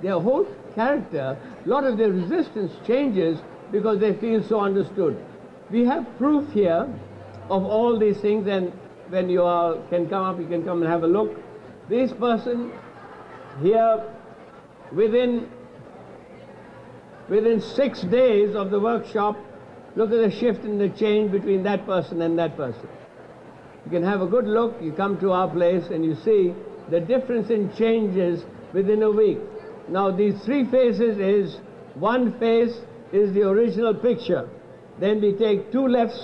their whole character, a lot of their resistance changes because they feel so understood. We have proof here of all these things, and when you all can come up, you can come and have a look. This person here, within 6 days of the workshop, look at the shift in the change between that person and that person. You can have a good look, you come to our place and you see the difference in changes within a week. Now these three faces is, one face is the original picture. Then we take two left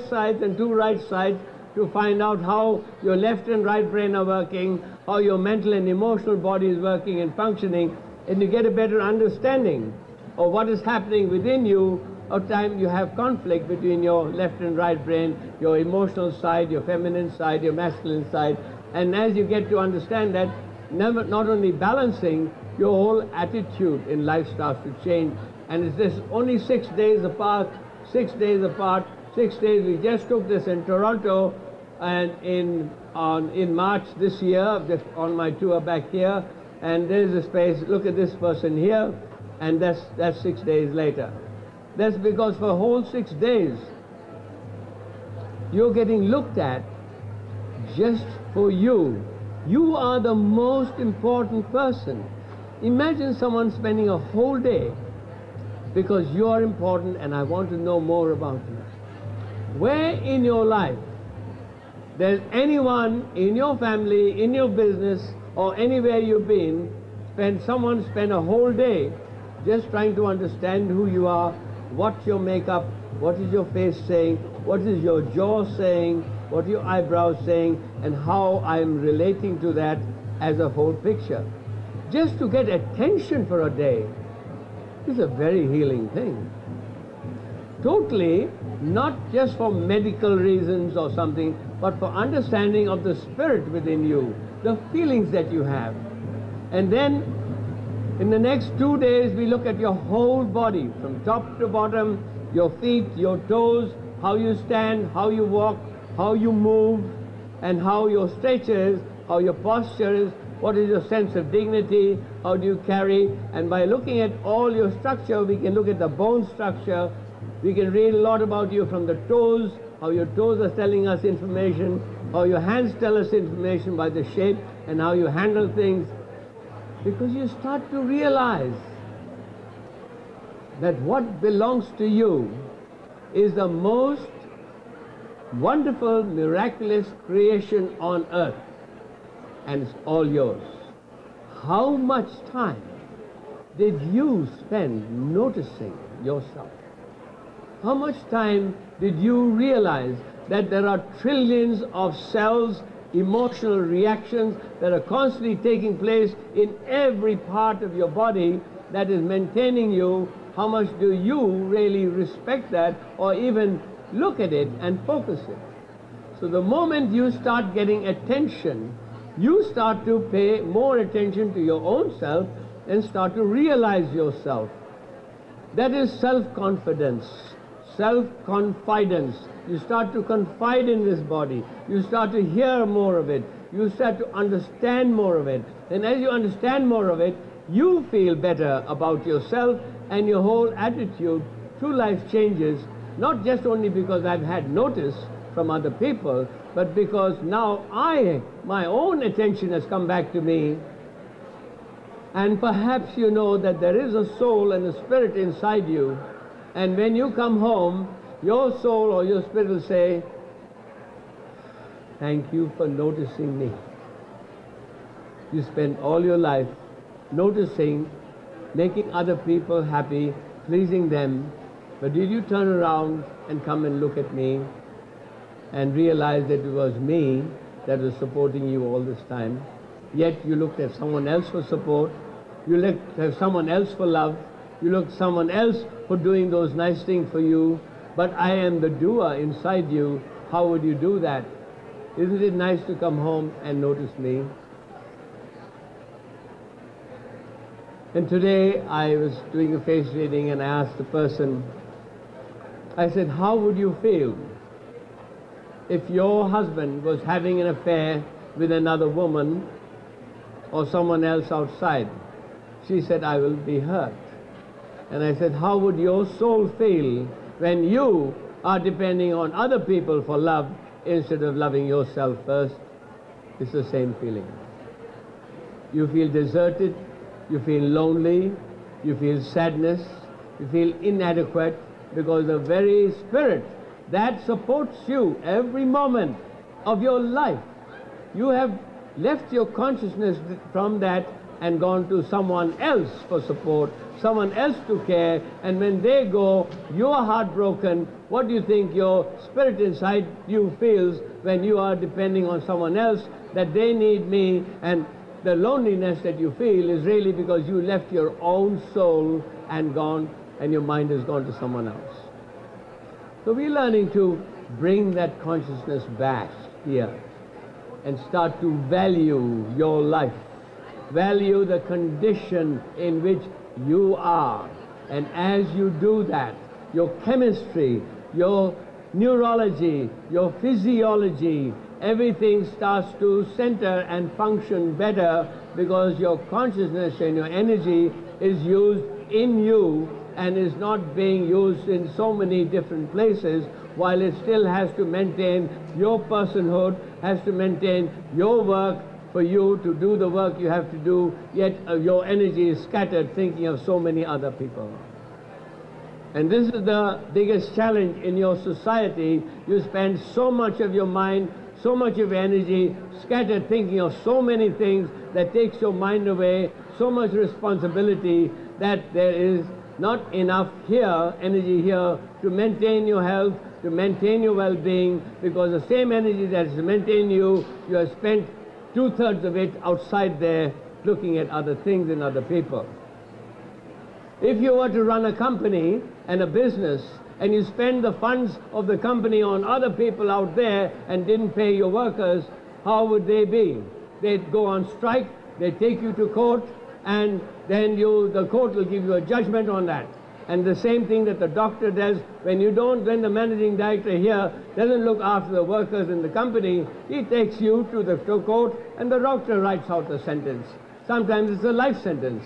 sides and two right sides to find out how your left and right brain are working, how your mental and emotional body is working and functioning, and you get a better understanding of what is happening within you of time you have conflict between your left and right brain, your emotional side, your feminine side, your masculine side. And as you get to understand that, not only balancing, your whole attitude in life starts to change. And it's just only 6 days apart, 6 days apart, 6 days. We just took this in Toronto, and in March this year, just on my tour back here, and there's a space, look at this person here, and that's 6 days later. That's because for a whole 6 days, you're getting looked at just for you. You are the most important person. Imagine someone spending a whole day because you are important and I want to know more about you. Where in your life there's anyone in your family, in your business, or anywhere you've been, someone spend a whole day just trying to understand who you are, what's your makeup, what is your face saying, what is your jaw saying, what are your eyebrows saying, and how I'm relating to that as a whole picture. Just to get attention for a day is a very healing thing. Totally, not just for medical reasons or something, but for understanding of the spirit within you, the feelings that you have. And then in the next 2 days, we look at your whole body, from top to bottom, your feet, your toes, how you stand, how you walk, how you move, and how your stature is, how your posture is, what is your sense of dignity, how do you carry. And by looking at all your structure, we can look at the bone structure. We can read a lot about you from the toes, how your toes are telling us information, how your hands tell us information by the shape, and how you handle things. Because you start to realize that what belongs to you is the most wonderful, miraculous creation on earth, and it's all yours. How much time did you spend noticing yourself? How much time did you realize that there are trillions of cells, emotional reactions that are constantly taking place in every part of your body that is maintaining you? How much do you really respect that, or even look at it and focus it? So the moment you start getting attention, you start to pay more attention to your own self and start to realize yourself. That is self-confidence, self-confidence. You start to confide in this body. You start to hear more of it. You start to understand more of it. And as you understand more of it, you feel better about yourself, and your whole attitude through life changes, not just only because I've had notice from other people, but because now my own attention has come back to me. And perhaps you know that there is a soul and a spirit inside you, and when you come home, your soul or your spirit will say, thank you for noticing me. You spend all your life noticing, making other people happy, pleasing them, but did you turn around and come and look at me and realize that it was me that was supporting you all this time? Yet you looked at someone else for support, you looked at someone else for love, you looked at someone else for doing those nice things for you, but I am the doer inside you. How would you do that? Isn't it nice to come home and notice me? And today I was doing a face reading and I asked the person, I said, how would you feel if your husband was having an affair with another woman or someone else outside? She said, I will be hurt. And I said, how would your soul feel when you are depending on other people for love instead of loving yourself first? It's the same feeling. You feel deserted, you feel lonely, you feel sadness, you feel inadequate, because the very spirit that supports you every moment of your life, you have left your consciousness from that and gone to someone else for support, someone else to care, and when they go, you are heartbroken. What do you think your spirit inside you feels when you are depending on someone else, that they need me? And the loneliness that you feel is really because you left your own soul and gone, and your mind has gone to someone else. So we're learning to bring that consciousness back here and start to value your life. Value the condition in which you are. And as you do that, your chemistry, your neurology, your physiology, everything starts to center and function better, because your consciousness and your energy is used in you and is not being used in so many different places, while it still has to maintain your personhood, has to maintain your work for you to do the work you have to do, yet your energy is scattered thinking of so many other people. And this is the biggest challenge in your society. You spend so much of your mind, so much of your energy scattered thinking of so many things that takes your mind away, so much responsibility, that there is not enough here, energy here, to maintain your health, to maintain your well-being, because the same energy that has maintained you, you have spent 2/3 of it outside there looking at other things and other people. If you were to run a company and a business, and you spend the funds of the company on other people out there and didn't pay your workers, how would they be? They'd go on strike, they'd take you to court, and then the court will give you a judgment on that. And the same thing that the doctor does, when the managing director here doesn't look after the workers in the company, he takes you to the court and the doctor writes out the sentence. Sometimes it's a life sentence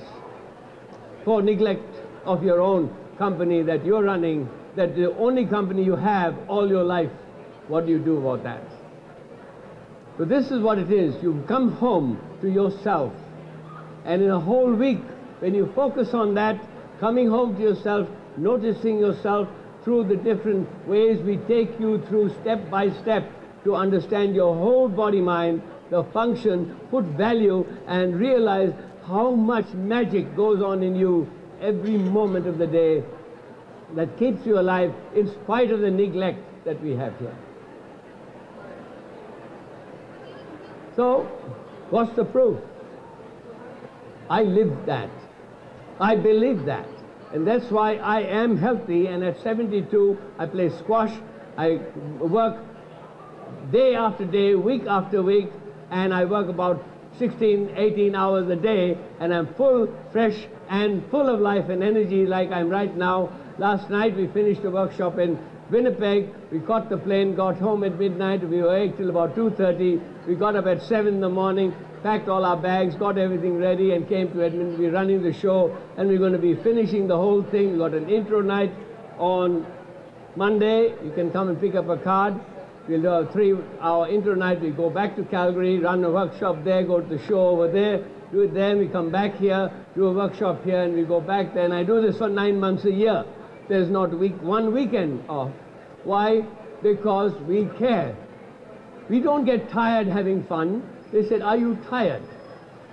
for neglect of your own company that you're running, that the only company you have all your life. What do you do about that? So this is what it is. You come home to yourself, and in a whole week, when you focus on that, coming home to yourself, noticing yourself through the different ways we take you through step by step to understand your whole body-mind, the function, put value, and realize how much magic goes on in you every moment of the day that keeps you alive in spite of the neglect that we have here. So, what's the proof? I lived that. I believe that. And that's why I am healthy, and at 72 I play squash, I work day after day, week after week, and I work about 16, 18 hours a day, and I'm full, fresh, and full of life and energy like I'm right now. Last night we finished a workshop in Winnipeg. We caught the plane, got home at midnight. We were awake till about 2:30. We got up at 7 in the morning, packed all our bags, got everything ready, and came to Edmonton. We're running the show, and we're going to be finishing the whole thing. We got an intro night on Monday. You can come and pick up a card. We'll do a 3-hour intro night. We go back to Calgary, run a workshop there, go to the show over there, do it there, and we come back here, do a workshop here, and we go back there. And I do this for 9 months a year. There's not one weekend off. Why? Because we care. We don't get tired having fun. They said, are you tired?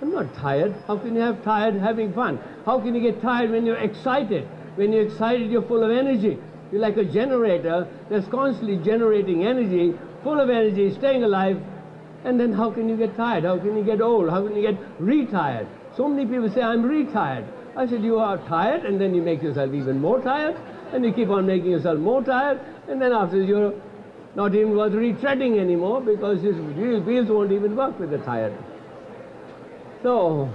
I'm not tired. How can you have tired having fun? How can you get tired when you're excited? When you're excited, you're full of energy. You're like a generator that's constantly generating energy, full of energy, staying alive. And then how can you get tired? How can you get old? How can you get retired? So many people say, I'm retired. I said, you are tired, and then you make yourself even more tired, and you keep on making yourself more tired, and then after you're not even worth retreading anymore, because his wheels won't even work with the tired. So